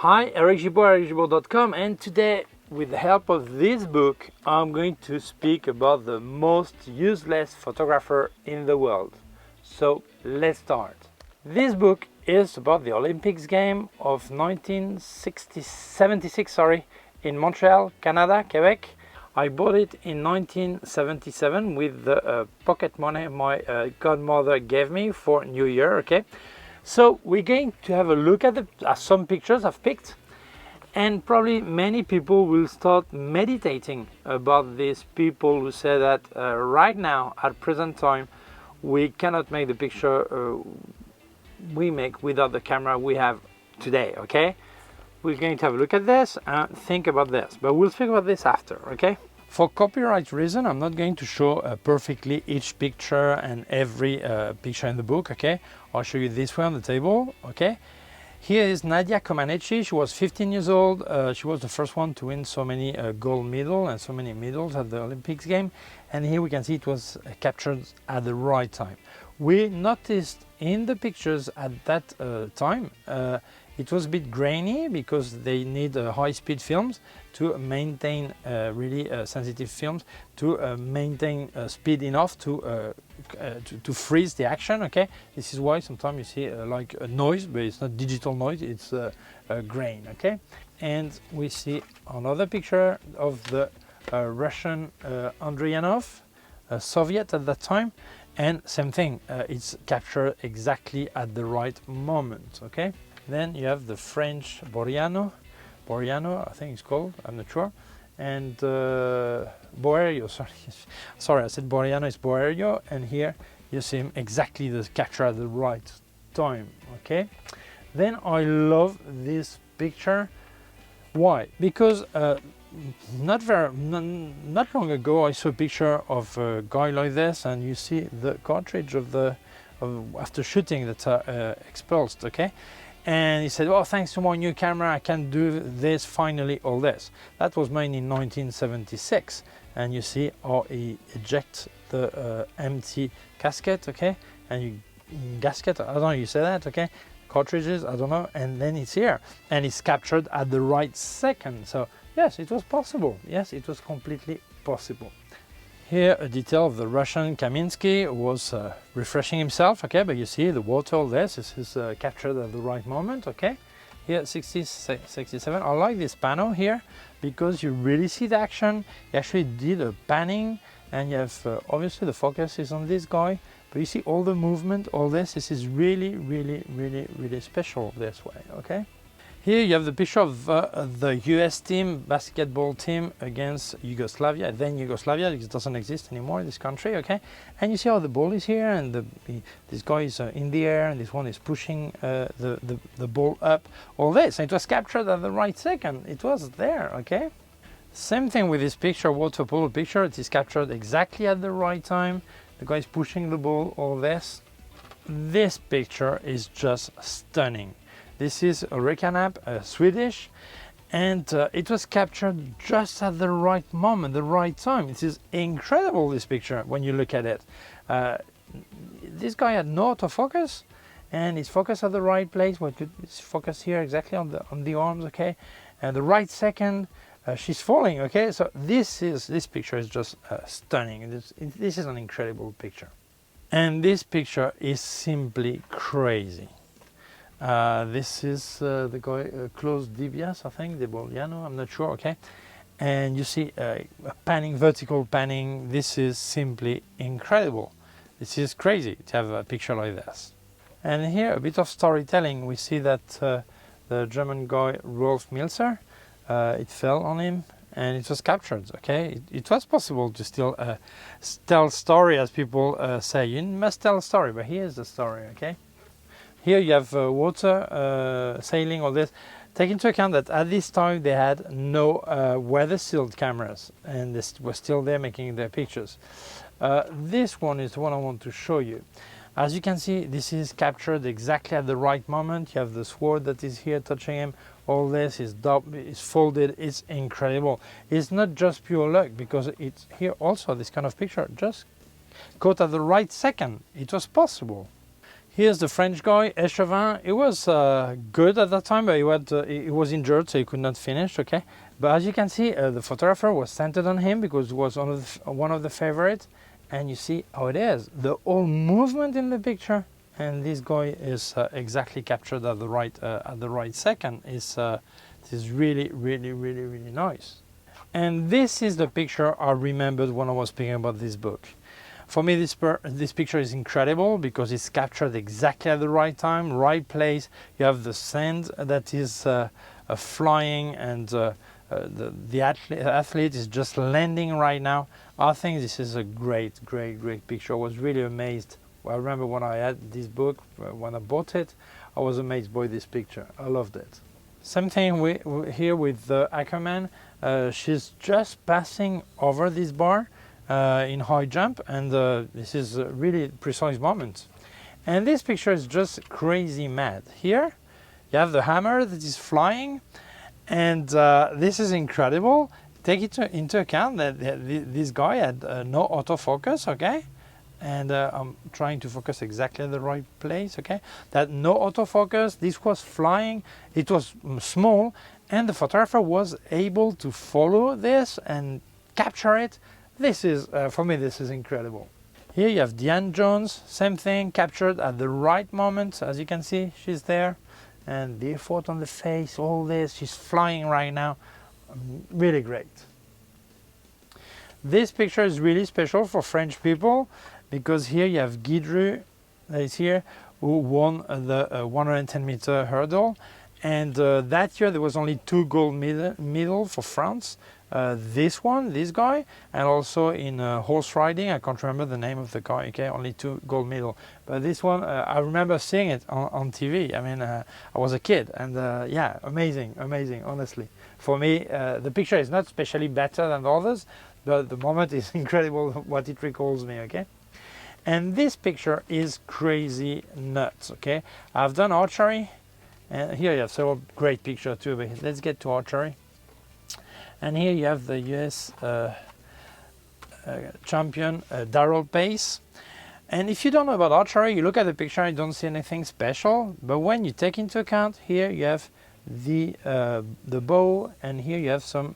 Hi, Eric Gibaud, Gibaud.com, and today, with the help of this book, I'm going to speak about the most useless photographer in the world. So let's start. This book is about the Olympics game of 1976 in Montreal, Canada, Quebec. I bought it in 1977 with the pocket money my godmother gave me for New Year, okay? So we're going to have a look at some pictures I've picked, and probably many people will start meditating about these people who say that right now, at present time, we cannot make the picture we make without the camera we have today, okay? We're going to have a look at this and think about this, but we'll speak about this after, okay? For copyright reason, I'm not going to show perfectly each picture and every picture in the book, okay? I'll show you this way on the table, okay? Here is Nadia Comaneci. She was 15 years old. She was the first one to win so many gold medals and so many medals at the Olympics game. And here we can see it was captured at the right time. We noticed in the pictures at that time, it was a bit grainy because they need high-speed films to maintain really sensitive films to maintain speed enough to freeze the action. Okay, this is why sometimes you see like a noise, but it's not digital noise; it's a grain. Okay, and we see another picture of the Russian Andrianov, Soviet at that time, and same thing. It's captured exactly at the right moment. Okay. Then you have the French Boreano, I think it's called, I'm not sure, and Boerio, sorry, I said Boreano, it's Boerio, and here you see him exactly the capture at the right time, okay? Then I love this picture. Why? Because not long ago I saw a picture of a guy like this, and you see the cartridge after shooting that's expulsed, okay? And he said, well, thanks to my new camera, I can do this, finally, all this. That was made in 1976. And you see how he ejects the empty casket, okay? And you gasket, I don't know, you say that, okay? Cartridges, I don't know, and then it's here. And it's captured at the right second. So, yes, it was possible. Yes, it was completely possible. Here, a detail of the Russian Kaminsky was refreshing himself, okay, but you see the water, all this is captured at the right moment, okay. Here, 67, I like this panel here because you really see the action. He actually did a panning, and you have, obviously the focus is on this guy, but you see all the movement, all this is really, really, really, really special this way, okay. Here you have the picture of the US team, basketball team against Yugoslavia, then Yugoslavia, because it doesn't exist anymore in this country, okay? And you see how the ball is here, and this guy is in the air, and this one is pushing the ball up, all this. And it was captured at the right second, it was there, okay? Same thing with this picture, water polo picture, it is captured exactly at the right time. The guy is pushing the ball, all this. This picture is just stunning. This is Ulrika Knapp, Swedish, and it was captured just at the right moment, the right time. It is incredible, this picture, when you look at it. This guy had no autofocus, and it's focused at the right place. It's focused here exactly on the arms, okay? And the right second, she's falling, okay? So this picture is just stunning. This is an incredible picture. And this picture is simply crazy. This is the guy, Klaus Dibias, I think, De Boliano, I'm not sure, okay? And you see a panning, vertical panning. This is simply incredible. This is crazy to have a picture like this. And here, a bit of storytelling. We see that the German guy, Rolf Milzer, it fell on him and it was captured, okay? It was possible to still tell story, as people say. You must tell a story, but here's the story, okay? Here you have water, sailing, all this. Take into account that at this time they had no weather-sealed cameras, and they were still there making their pictures. This one is the one I want to show you. As you can see, this is captured exactly at the right moment. You have the sword that is here touching him. All this is folded. It's incredible. It's not just pure luck, because it's here also, this kind of picture just caught at the right second. It was possible. Here's the French guy, Echevin. He was good at that time, but he was injured, so he could not finish, okay? But as you can see, the photographer was centered on him because it was one of the favorites. And you see how it is. The whole movement in the picture, and this guy is exactly captured at the right second. This is really, really, really, really nice. And this is the picture I remembered when I was speaking about this book. For me, this picture is incredible because it's captured exactly at the right time, right place. You have the sand that is flying, and the athlete is just landing right now. I think this is a great, great, great picture. I was really amazed. I remember when I had this book, when I bought it, I was amazed by this picture. I loved it. Same thing here with Ackerman. She's just passing over this bar in high jump, and this is a really precise moment. And this picture is just crazy mad. Here you have the hammer that is flying, and this is incredible. Take it into account that this guy had no autofocus, okay? And I'm trying to focus exactly at the right place, okay? That no autofocus, this was flying, it was small, and the photographer was able to follow this and capture it. This is, for me, this is incredible. Here you have Diane Jones, same thing, captured at the right moment. As you can see, she's there. And the effort on the face, all this, she's flying right now. Really great. This picture is really special for French people because here you have Gibaud that is here, who won the 110-meter hurdle. And that year there was only 2 gold medals for France. This guy, and also in horse riding, I can't remember the name of the guy, okay, only 2 gold medals. But this one, I remember seeing it on TV. I mean, I was a kid, and yeah, amazing, honestly. For me, the picture is not especially better than the others, but the moment is incredible what it recalls me, okay? And this picture is crazy nuts, okay? I've done archery, and here you have several great pictures too, but let's get to archery. And here you have the US champion, Darrell Pace. And if you don't know about archery, you look at the picture and you don't see anything special. But when you take into account, here you have the bow, and here you have some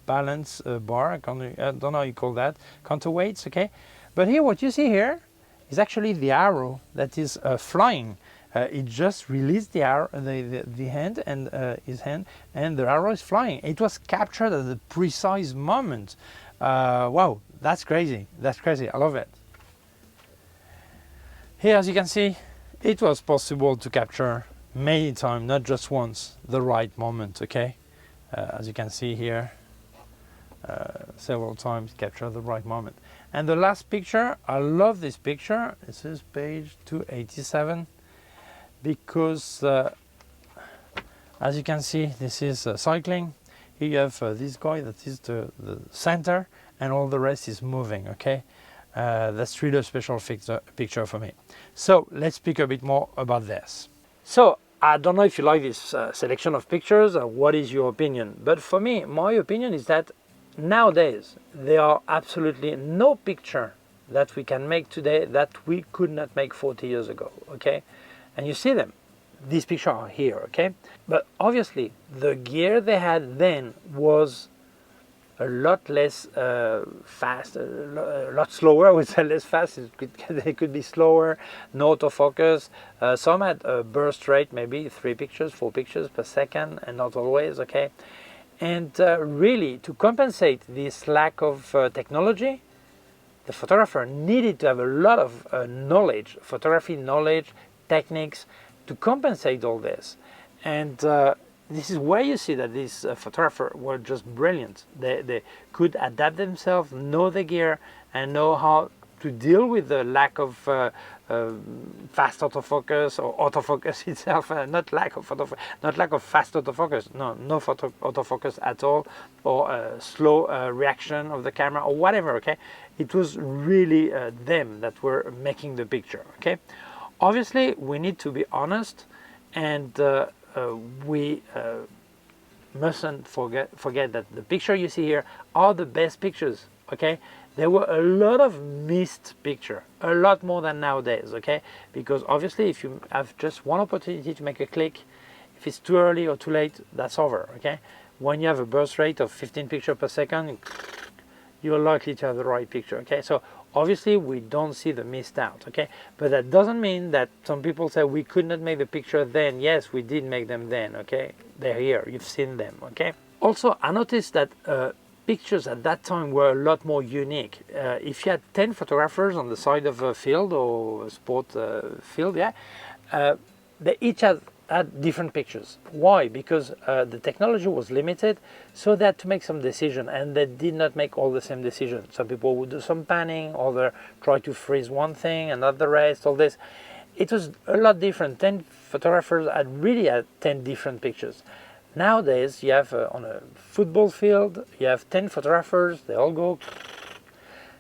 balance bar. I don't know how you call that, counterweights, okay? But here, what you see here is actually the arrow that is flying. It just released the arrow, the hand, and his hand, and the arrow is flying. It was captured at the precise moment. Wow, that's crazy. That's crazy. I love it. Here, as you can see, it was possible to capture many times, not just once, the right moment. Okay, as you can see here, several times capture the right moment. And the last picture, I love this picture. This is page 287. Because as you can see, this is cycling. Here you have this guy that is the center, and all the rest is moving, okay? That's really a special picture for me. So let's speak a bit more about this. So I don't know if you like this selection of pictures, or what is your opinion? But for me, my opinion is that nowadays there are absolutely no picture that we can make today that we could not make 40 years ago, okay? And you see them. These pictures are here, okay? But obviously, the gear they had then was a lot less fast, a lot slower. I would say less fast. They could be slower, no autofocus. Some had a burst rate, maybe 3 pictures, 4 pictures per second, and not always, okay? And really, to compensate this lack of technology, the photographer needed to have a lot of knowledge, photography knowledge, techniques, to compensate all this. And this is where you see that these photographers were just brilliant. They could adapt themselves, know the gear, and know how to deal with the lack of fast autofocus, or autofocus itself, not lack of fast autofocus, no autofocus at all, or slow reaction of the camera, or whatever, okay? It was really them that were making the picture, okay? Obviously, we need to be honest, and we mustn't forget that the picture you see here are the best pictures, okay? there were a lot of missed picture, a lot more than nowadays, okay? Because obviously if you have just one opportunity to make a click, if it's too early or too late, that's over, okay? When you have a burst rate of 15 pictures per second, you're likely to have the right picture, okay? So obviously we don't see the missed out, okay? But that doesn't mean that some people say we could not make the picture then. Yes, we did make them then, okay? They're here, you've seen them, okay? Also, I noticed that pictures at that time were a lot more unique. If you had 10 photographers on the side of a field or a sport field, yeah, they each had different pictures. Why? Because the technology was limited, so they had to make some decision, and they did not make all the same decision. Some people would do some panning, others try to freeze one thing and not the rest, all this. It was a lot different. 10 photographers really had 10 different pictures. Nowadays, you have on a football field, you have 10 photographers, they all go,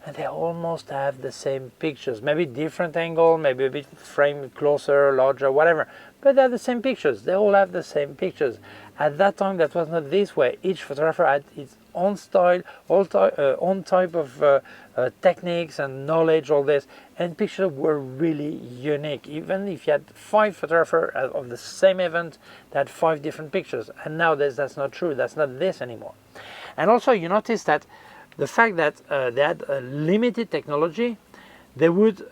and they almost have the same pictures. Maybe different angle, maybe a bit framed closer, larger, whatever. But they're the same pictures. They all have the same pictures. At that time, that was not this way. Each photographer had its own style, own type of techniques and knowledge, all this. And pictures were really unique. Even if you had 5 photographers of the same event, they had 5 different pictures. And nowadays, that's not true. That's not this anymore. And also, you notice that the fact that they had a limited technology, they would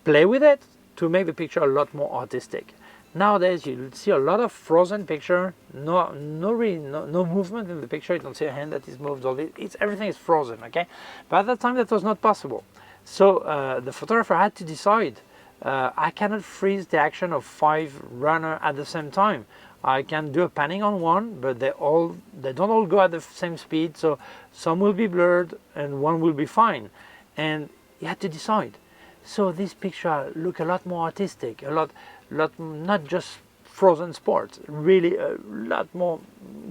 play with it to make the picture a lot more artistic. Nowadays, you see a lot of frozen picture, no movement in the picture. You don't see a hand that is moved. Everything is frozen, okay? But at that time, that was not possible. So the photographer had to decide, I cannot freeze the action of 5 runners at the same time. I can do a panning on one, but they don't all go at the same speed, so some will be blurred and one will be fine. And you had to decide. So this picture look a lot more artistic, a lot not just frozen sports, really a lot more.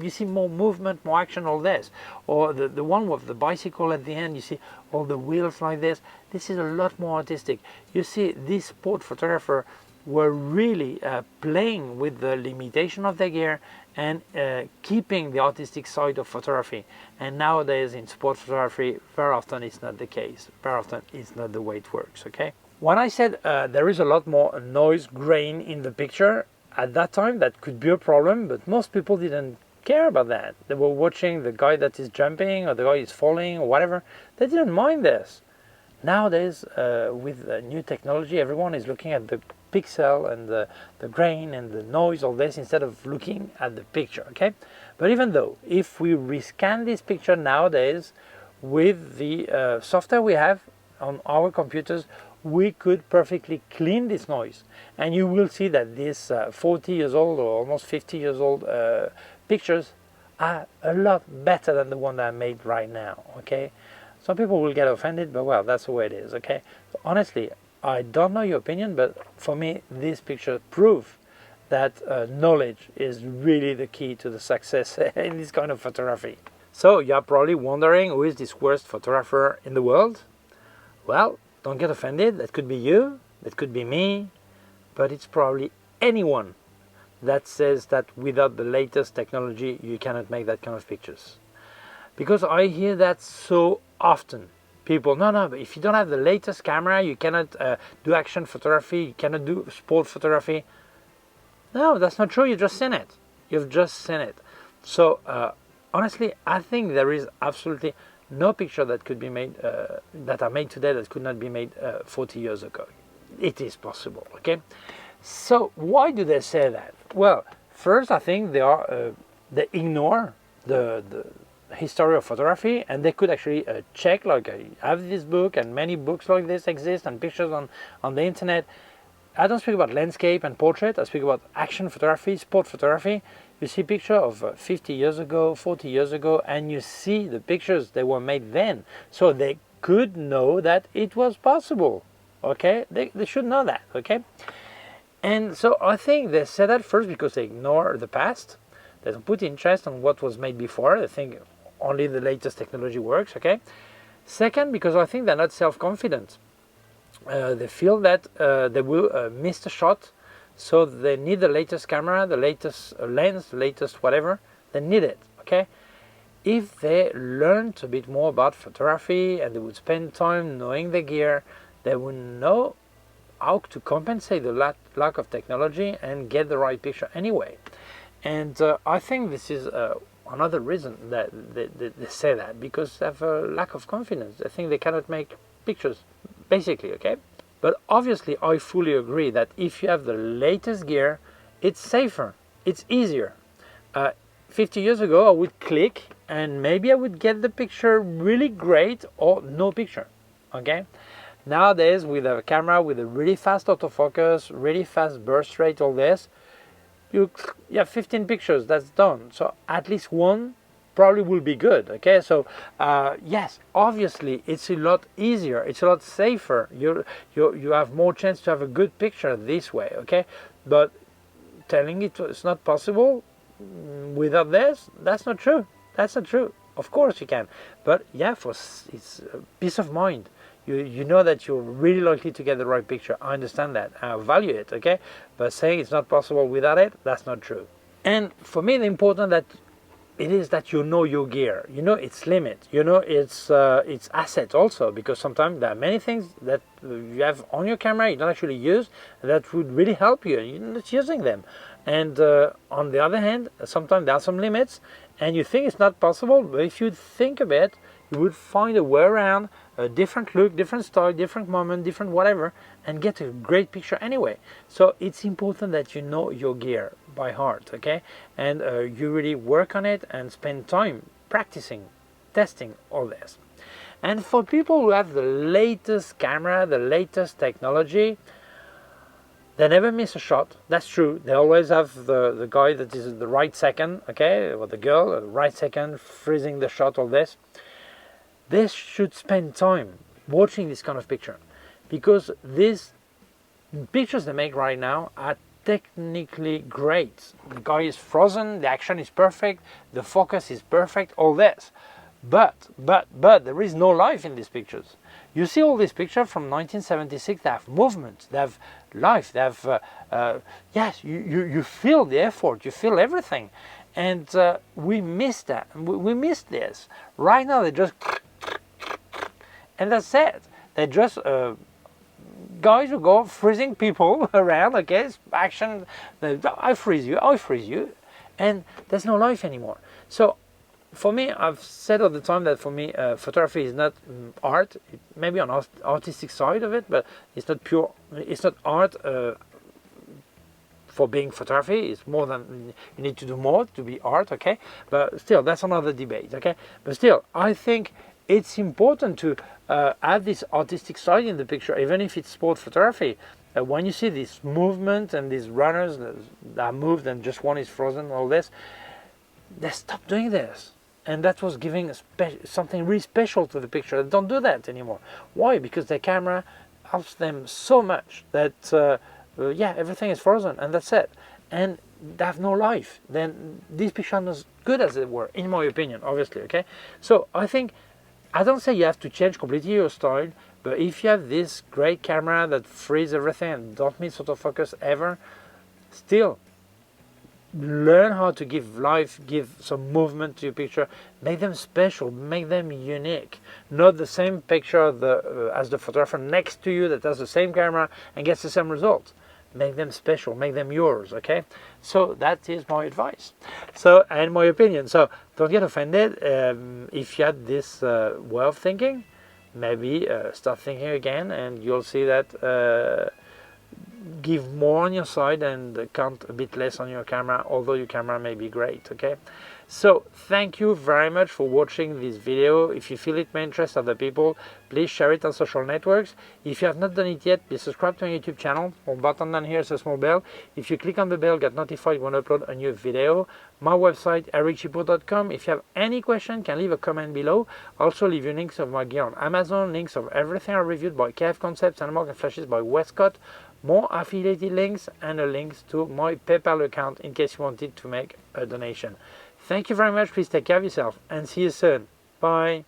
You see more movement, more action, all this. Or the one with the bicycle at the end, you see all the wheels like this. This is a lot more artistic. You see, this sport photographer were really playing with the limitation of their gear and keeping the artistic side of photography. And nowadays in sport photography, very often it's not the case. Very often it's not the way it works, okay? When I said there is a lot more noise grain in the picture, at that time that could be a problem, but most people didn't care about that. They were watching the guy that is jumping or the guy is falling or whatever. They didn't mind this. Nowadays, with new technology, everyone is looking at the pixel and the grain and the noise, all this, instead of looking at the picture, okay? But even though, if we rescan this picture nowadays with the software we have on our computers, we could perfectly clean this noise. And you will see that these 40 years old or almost 50 years old pictures are a lot better than the one that I made right now, okay? Some people will get offended, but well, that's the way it is, okay? So honestly, I don't know your opinion, but for me, this picture proves that knowledge is really the key to the success in this kind of photography. So you're probably wondering, who is this worst photographer in the world? Well, don't get offended. That could be you, that could be me, but it's probably anyone that says that without the latest technology, you cannot make that kind of pictures. Because I hear that so often. People, no, but if you don't have the latest camera, you cannot do action photography, you cannot do sport photography. No, that's not true. You've just seen it. You've just seen it. So honestly, I think there is absolutely no picture that could be made, that are made today that could not be made 40 years ago. It is possible, okay? So why do they say that? Well, first, I think they ignore the history of photography, and they could actually check, like I have this book and many books like this exist and pictures on the internet. I don't speak about landscape and portrait. I speak about action photography, sport photography. You see picture of 50 years ago, 40 years ago, and you see the pictures that were made then. So they could know that it was possible, okay? They should know that, okay? And so I think they say that first because they ignore the past. They don't put interest on what was made before. They think only the latest technology works, okay? Second, because I think they're not self-confident. They feel that they will miss a shot, so they need the latest camera, the latest lens, the latest whatever. They need it, okay? if they learned a bit more about photography and they would spend time knowing the gear, they would know how to compensate the lack of technology and get the right picture anyway. And I think this is another reason that they say that, because they have a lack of confidence. I think they cannot make pictures, basically, okay? But obviously, I fully agree that if you have the latest gear, it's safer, it's easier. 50 years ago, I would click and maybe I would get the picture really great or no picture, okay? Nowadays, with a camera with a really fast autofocus, really fast burst rate, all this, you have 15 pictures, that's done. So at least one probably will be good, okay? So yes, obviously it's a lot easier, it's a lot safer. You have more chance to have a good picture this way, okay? But telling it it's not possible without this, that's not true. That's not true. Of course you can, but yeah, it's peace of mind. You know that you're really likely to get the right picture. I understand that. I value it, okay? But saying it's not possible without it, that's not true. And for me, the important that it is that you know your gear. You know its limit. You know its assets also, because sometimes there are many things that you have on your camera you don't actually use that would really help you, and you're not using them. And on the other hand, sometimes there are some limits, and you think it's not possible, but if you think a bit, you would find a way around, a different look, different style, different moment, different whatever, and get a great picture anyway. So it's important that you know your gear by heart, okay? And you really work on it and spend time practicing, testing all this. And for people who have the latest camera, the latest technology, they never miss a shot. That's true. They always have the guy that is the right second, okay, or the girl, the right second, freezing the shot, all this. They should spend time watching this kind of picture, because these pictures they make right now are technically great. The guy is frozen, the action is perfect, the focus is perfect, all this. But there is no life in these pictures. You see all these pictures from 1976, they have movement, they have life, they have, yes, you feel the effort, you feel everything. And we miss that, we miss this. Right now they just, and that's it. They just, guys who go freezing people around, okay, action, I freeze you, and there's no life anymore. So for me, I've said all the time that for me, photography is not art. It may be an artistic side of it, but it's not pure, it's not art for being photography. It's more than, you need to do more to be art, okay? But still, that's another debate, okay? But still, I think it's important to add this artistic side in the picture, even if it's sport photography. When you see this movement and these runners that are moved and just one is frozen, all this, they stop doing this. And that was giving something really special to the picture. They don't do that anymore. Why? Because the camera helps them so much that, yeah, everything is frozen and that's it. And they have no life. Then these pictures are not as good as they were, in my opinion, obviously, okay? So I think, I don't say you have to change completely your style, but if you have this great camera that frees everything and don't miss autofocus ever, still, learn how to give life, give some movement to your picture, make them special, make them unique. Not the same picture as the photographer next to you that has the same camera and gets the same result. Make them special, make them yours, okay? So that is my advice. So, and my opinion. So don't get offended if you had this way of thinking. Maybe start thinking again, and you'll see that give more on your side and count a bit less on your camera, although your camera may be great, okay? So thank you very much for watching this video. If you feel it may interest other people, please share it on social networks. If you have not done it yet, please subscribe to my YouTube channel. Or button down here is a small bell. If you click on the bell, get notified when I upload a new video. My website, ericgibaud.com. If you have any question, can leave a comment below. Also leave your links of my gear on Amazon, links of everything I reviewed by K&F Concept, Sandmarc and Flashes by Westcott, more affiliated links, and a link to my PayPal account in case you wanted to make a donation. Thank you very much. Please take care of yourself and see you soon. Bye.